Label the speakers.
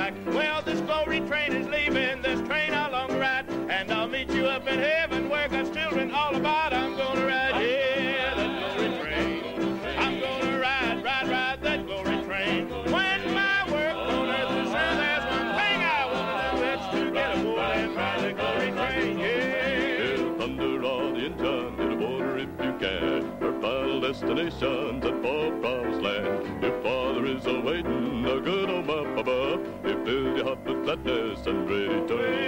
Speaker 1: like, well, this glory train is leaving, this train along the ride, and I'll meet you up in heaven where God's children all about. I'm gonna ride, yeah, that glory train. I'm gonna ride, ride, ride that glory train. When my work on earth is done, there's one thing I wanna do, it's to get aboard and ride the glory train, yeah.
Speaker 2: Hear thunder on the engine, get aboard if you can. Our final destination's at far promised land. Your Father is awaiting a good home up above. He fills your heart with gladness and ready to